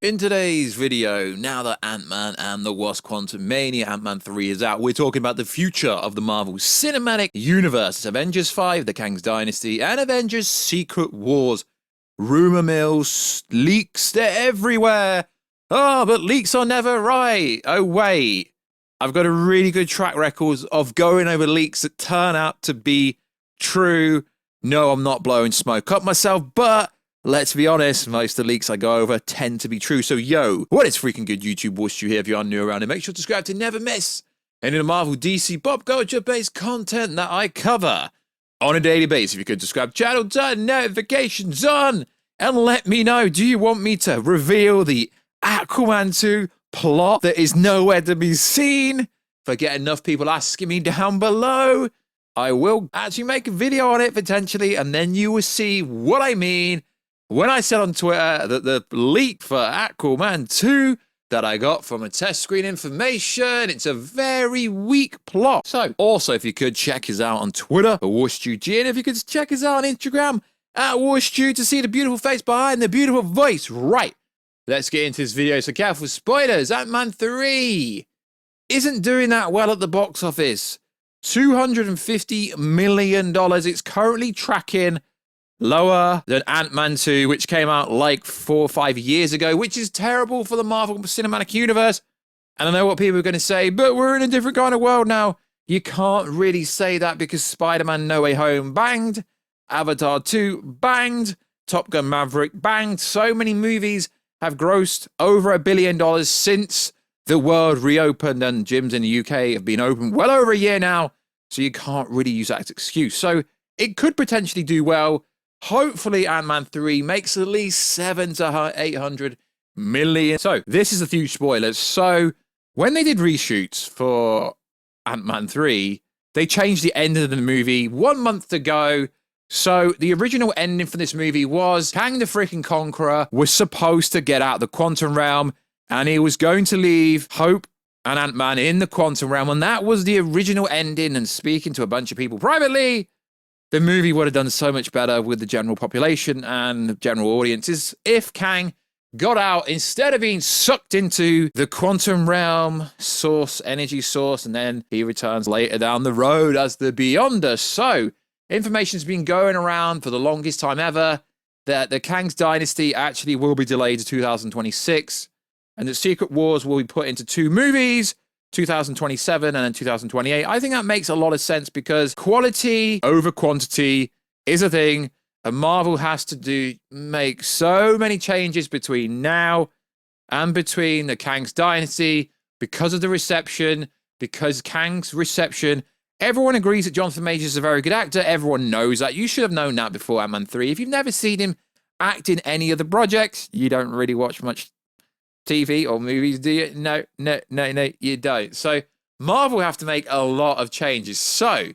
In today's video, now that Ant-Man and the Wasp Quantumania Ant-Man 3 is out, we're talking about the future of the Marvel Cinematic Universe. It's Avengers 5, the Kang Dynasty, and Avengers Secret Wars. Rumor mills, leaks, they're everywhere. Oh, but leaks are never right. Oh, wait. I've got a really good track record of going over leaks that turn out to be true. No, I'm not blowing smoke up myself, but let's be honest, most of the leaks I go over tend to be true. So, yo, what is freaking good, YouTube? Warstu here if you are new around, and make sure to subscribe to never miss any of the Marvel, DC, pop culture-based content that I cover on a daily basis. If you could subscribe, channel turn notifications on, and let me know, do you want me to reveal the Aquaman 2 plot that is nowhere to be seen? If I get enough people asking me down below, I will actually make a video on it potentially, and then you will see what I mean when I said on Twitter that the leak for Aquaman 2 that I got from a test screen information, it's a very weak plot. So, also, if you could check us out on Twitter, WarstuG, and if you could check us out on Instagram, @Warstu, to see the beautiful face behind the beautiful voice. Right, let's get into this video. So careful spoilers. Ant-Man 3 isn't doing that well at the box office. $250 million. It's currently tracking lower than Ant-Man 2, which came out like 4 or 5 years ago, which is terrible for the Marvel Cinematic Universe. And I know what people are going to say, but we're in a different kind of world now. You can't really say that because Spider-Man No Way Home banged, Avatar 2 banged, Top Gun Maverick banged. So many movies have grossed over $1 billion since the world reopened, and gyms in the UK have been open well over a year now, so you can't really use that as an excuse. So it could potentially do well. Hopefully Ant-Man 3 makes at least 700 to 800 million. So this is a huge spoiler. So when they did reshoots for Ant-Man 3, they changed the ending of the movie 1 month to go. So the original ending for this movie was Kang the freaking Conqueror was supposed to get out of the quantum realm, and he was going to leave Hope and Ant-Man in the quantum realm, and that was the original ending. And speaking to a bunch of people privately, the movie would have done so much better with the general population and the general audiences if Kang got out instead of being sucked into the quantum realm source, energy source, and then he returns later down the road as the Beyonder. So information's been going around for the longest time ever that the Kang's Dynasty actually will be delayed to 2026, and that Secret Wars will be put into 2 movies, 2027 and then 2028. I think that makes a lot of sense because quality over quantity is a thing, and Marvel has to make so many changes between now and between the Kang's Dynasty because of the reception, because Kang's reception. Everyone agrees that Jonathan Majors is a very good actor. Everyone knows that. You should have known that before Ant-Man 3. If you've never seen him act in any of the projects, you don't really watch much TV or movies, do you? No, you don't. So Marvel have to make a lot of changes. So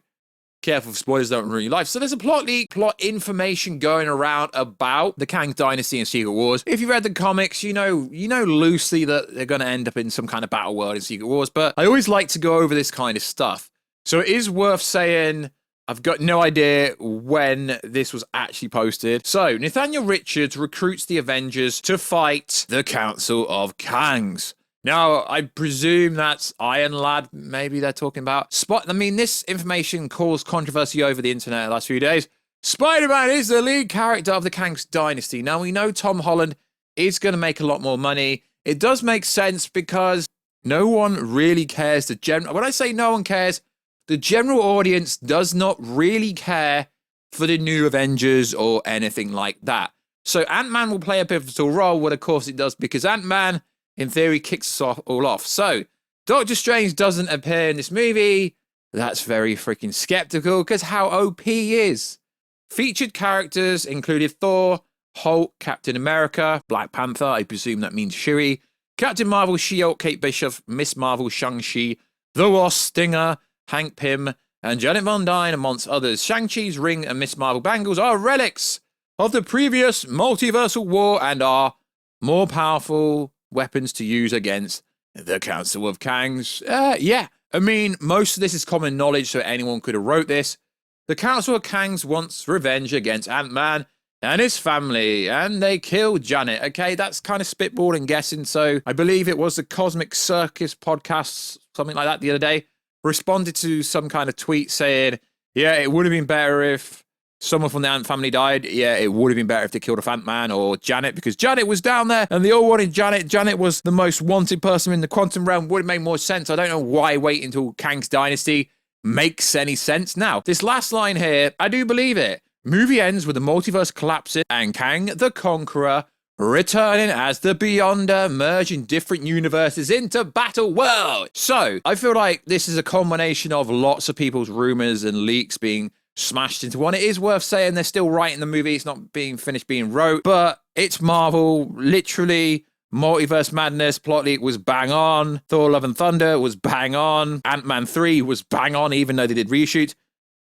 careful, spoilers don't ruin your life. So there's a plot leak, plot information going around about the Kang Dynasty and Secret Wars. If you read the comics, you know loosely that they're going to end up in some kind of battle world in Secret Wars. But I always like to go over this kind of stuff. So it is worth saying, I've got no idea when this was actually posted. So Nathaniel Richards recruits the Avengers to fight the Council of Kangs. Now, I presume that's Iron Lad, maybe they're talking about. This information caused controversy over the internet the last few days. Spider-Man is the lead character of the Kang's Dynasty. Now, we know Tom Holland is going to make a lot more money. It does make sense because no one really cares. When I say no one cares, the general audience does not really care for the new Avengers or anything like that. So Ant-Man will play a pivotal role, well, of course it does, because Ant-Man, in theory, kicks us all off. So Doctor Strange doesn't appear in this movie. That's very freaking skeptical, because how OP he is. Featured characters included Thor, Hulk, Captain America, Black Panther, I presume that means Shuri, Captain Marvel, She-Hulk, Kate Bishop, Miss Marvel, Shang-Chi, The Wasp, Stinger, Hank Pym, and Janet Von Dyne, amongst others. Shang-Chi's ring and Miss Marvel bangles are relics of the previous multiversal war and are more powerful weapons to use against the Council of Kangs. Most of this is common knowledge, so anyone could have wrote this. The Council of Kangs wants revenge against Ant-Man and his family, and they killed Janet. Okay, that's kind of spitballing guessing. So I believe it was the Cosmic Circus podcast, something like that, the other day, responded to some kind of tweet saying, yeah, it would have been better if someone from the Ant family died. Yeah, it would have been better if they killed off Ant-Man or Janet, because Janet was down there and they all wanted Janet. Janet was the most wanted person in the quantum realm. Would have made more sense. I don't know why wait until Kang's Dynasty makes any sense. Now, this last line here, I do believe it. Movie ends with the multiverse collapsing and Kang the Conqueror returning as the Beyonder, merging different universes into Battleworld. So, I feel like this is a combination of lots of people's rumors and leaks being smashed into one. It is worth saying they're still writing the movie. It's not being finished being wrote, but it's Marvel. Literally, Multiverse Madness plot leak was bang on. Thor Love and Thunder was bang on. Ant-Man 3 was bang on, even though they did reshoots.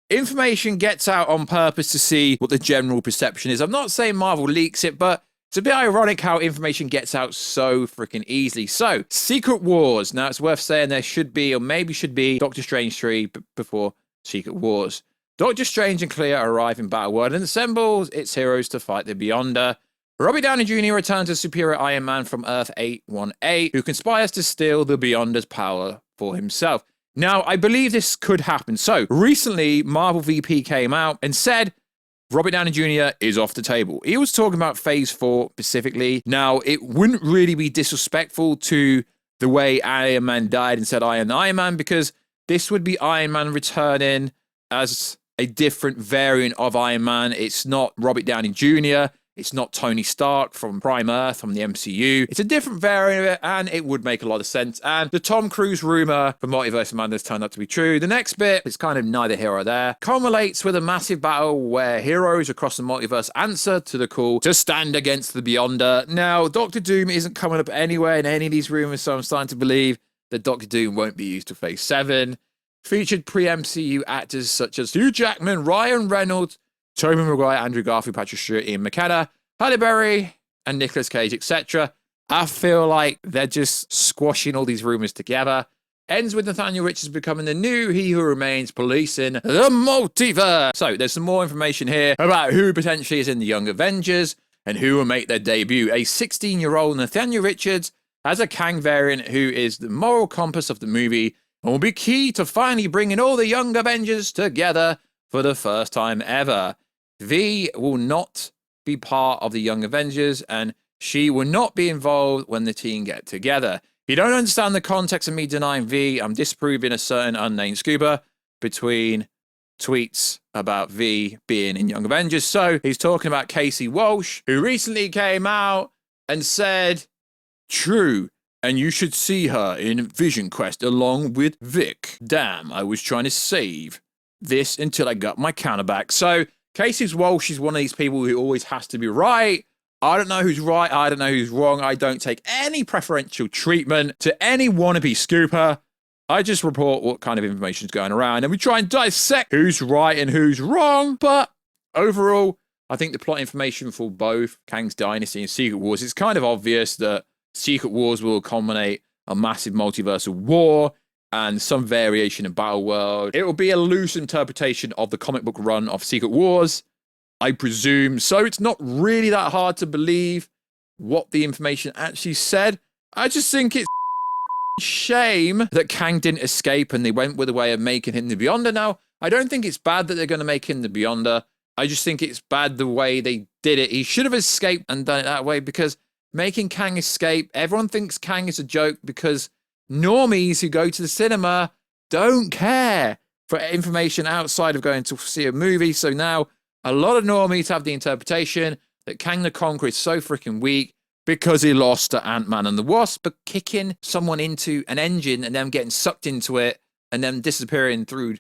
Information gets out on purpose to see what the general perception is. I'm not saying Marvel leaks it, but it's a bit ironic how information gets out so freaking easily. So, Secret Wars. Now, it's worth saying there should be, or maybe should be, Doctor Strange 3 before Secret Wars. Doctor Strange and Clea arrive in Battleworld and assembles its heroes to fight the Beyonder. Robbie Downey Jr. returns as superior Iron Man from Earth 818, who conspires to steal the Beyonder's power for himself. Now, I believe this could happen. So, recently, Marvel VP came out and said Robert Downey Jr. is off the table. He was talking about Phase 4 specifically. Now, it wouldn't really be disrespectful to the way Iron Man died and said I am Iron Man, because this would be Iron Man returning as a different variant of Iron Man. It's not Robert Downey Jr., it's not Tony Stark from Prime Earth, from the MCU. It's a different variant of it, and it would make a lot of sense. And the Tom Cruise rumor for Multiverse Madness turned out to be true. The next bit is kind of neither here or there. Culminates with a massive battle where heroes across the multiverse answer to the call to stand against the Beyonder. Now, Doctor Doom isn't coming up anywhere in any of these rumors, so I'm starting to believe that Doctor Doom won't be used to Phase 7. Featured pre-MCU actors such as Hugh Jackman, Ryan Reynolds, Tobey Maguire, Andrew Garfield, Patrick Stewart, Ian McKenna, Halle Berry, and Nicolas Cage, etc. I feel like they're just squashing all these rumors together. Ends with Nathaniel Richards becoming the new He Who Remains, policing the multiverse. So there's some more information here about who potentially is in the Young Avengers and who will make their debut. A 16-year-old Nathaniel Richards as a Kang variant who is the moral compass of the movie and will be key to finally bringing all the Young Avengers together for the first time ever. V will not be part of the Young Avengers, and she will not be involved when the team get together. If you don't understand the context of me denying V, I'm disproving a certain unnamed scuba between tweets about V being in Young Avengers. So he's talking about Casey Walsh, who recently came out and said, true, and you should see her in Vision Quest along with Vic. Damn, I was trying to save this until I got my counter back. So Casey Walsh is one of these people who always has to be right. I don't know who's right. I don't know who's wrong. I don't take any preferential treatment to any wannabe scooper. I just report what kind of information is going around, and we try and dissect who's right and who's wrong. But overall, I think the plot information for both Kang's Dynasty and Secret Wars is kind of obvious that Secret Wars will culminate a massive multiversal war and some variation in Battleworld. It will be a loose interpretation of the comic book run of Secret Wars, I presume. So it's not really that hard to believe what the information actually said. I just think it's shame that Kang didn't escape and they went with a way of making him the Beyonder. Now, I don't think it's bad that they're going to make him the Beyonder. I just think it's bad the way they did it. He should have escaped and done it that way, because making Kang escape, everyone thinks Kang is a joke because normies who go to the cinema don't care for information outside of going to see a movie. So now a lot of normies have the interpretation that Kang the Conqueror is so freaking weak because he lost to Ant-Man and the Wasp. But kicking someone into an engine and them getting sucked into it and then disappearing to,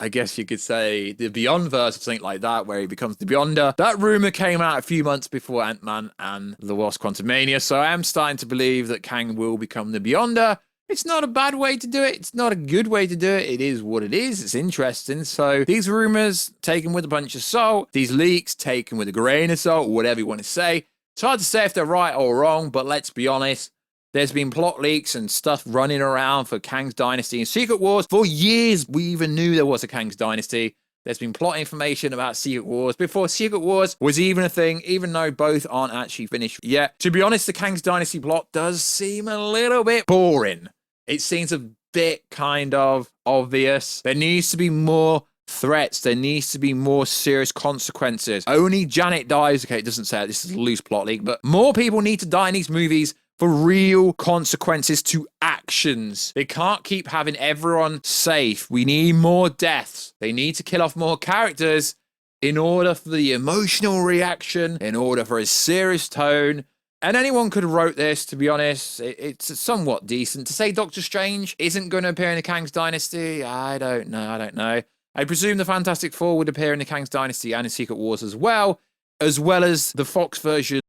I guess you could say, the Beyondverse or something like that, where he becomes the Beyonder. That rumor came out a few months before Ant-Man and the Wasp Quantumania, so I am starting to believe that Kang will become the Beyonder. It's not a bad way to do it. It's not a good way to do it. It is what it is. It's interesting. So these rumors taken with a bunch of salt, these leaks taken with a grain of salt, whatever you want to say. It's hard to say if they're right or wrong, but let's be honest. There's been plot leaks and stuff running around for Kang's Dynasty and Secret Wars for years. We even knew there was a Kang's Dynasty. There's been plot information about Secret Wars before Secret Wars was even a thing, even though both aren't actually finished yet. To be honest, the Kang's Dynasty plot does seem a little bit boring. It seems a bit kind of obvious. There needs to be more threats. There needs to be more serious consequences. Only Janet dies. Okay, it doesn't say that. This is a loose plot leak, but more people need to die in these movies for real consequences to actions. They can't keep having everyone safe. We need more deaths. They need to kill off more characters in order for the emotional reaction, in order for a serious tone. And anyone could have wrote this, to be honest. It's somewhat decent. To say Doctor Strange isn't going to appear in the Kang's Dynasty, I don't know. I presume the Fantastic Four would appear in the Kang's Dynasty and in Secret Wars as well as the Fox version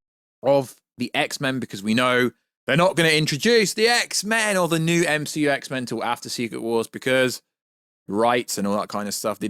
of the X-Men, because we know they're not going to introduce the X-Men or the new MCU X-Men until after Secret Wars, because rights and all that kind of stuff, they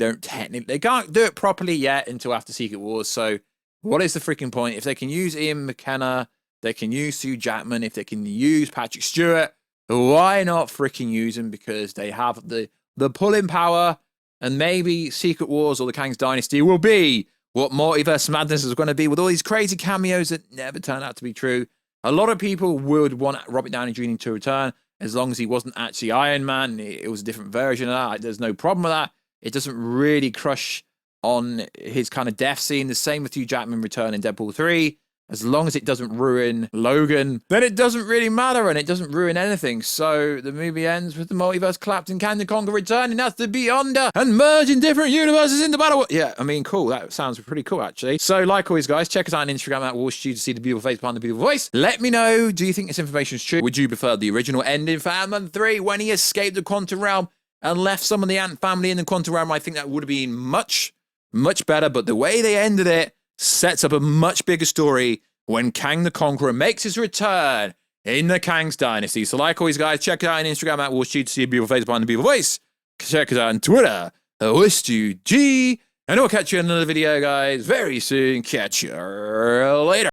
can't do it properly yet until after Secret Wars. So what is the freaking point? If they can use Ian McKenna, they can use Hugh Jackman, if they can use Patrick Stewart, why not freaking use them? Because they have the pulling power, and maybe Secret Wars or the Kang's Dynasty will be what Multiverse Madness is going to be, with all these crazy cameos that never turned out to be true. A lot of people would want Robert Downey Jr. to return, as long as he wasn't actually Iron Man. It was a different version of that. There's no problem with that. It doesn't really crush on his kind of death scene. The same with Hugh Jackman returning in Deadpool 3. As long as it doesn't ruin Logan, then it doesn't really matter, and it doesn't ruin anything. So the movie ends with the multiverse collapsed and Kang the Conqueror returning as the Beyonder and merging different universes into Battleworld. Yeah, I mean, cool. That sounds pretty cool, actually. So, like always, guys, check us out on Instagram at Warstu to see the beautiful face behind the beautiful voice. Let me know, do you think this information is true? Would you prefer the original ending for Ant-Man 3 when he escaped the quantum realm and left some of the Ant family in the quantum realm? I think that would have been much, much better. But the way they ended it sets up a much bigger story when Kang the Conqueror makes his return in the Kang's Dynasty. So like always, guys, check it out on Instagram at Warstu to see a beautiful face behind the beautiful voice. Check us out on Twitter, WarstuG. And we'll catch you in another video, guys, very soon. Catch you later.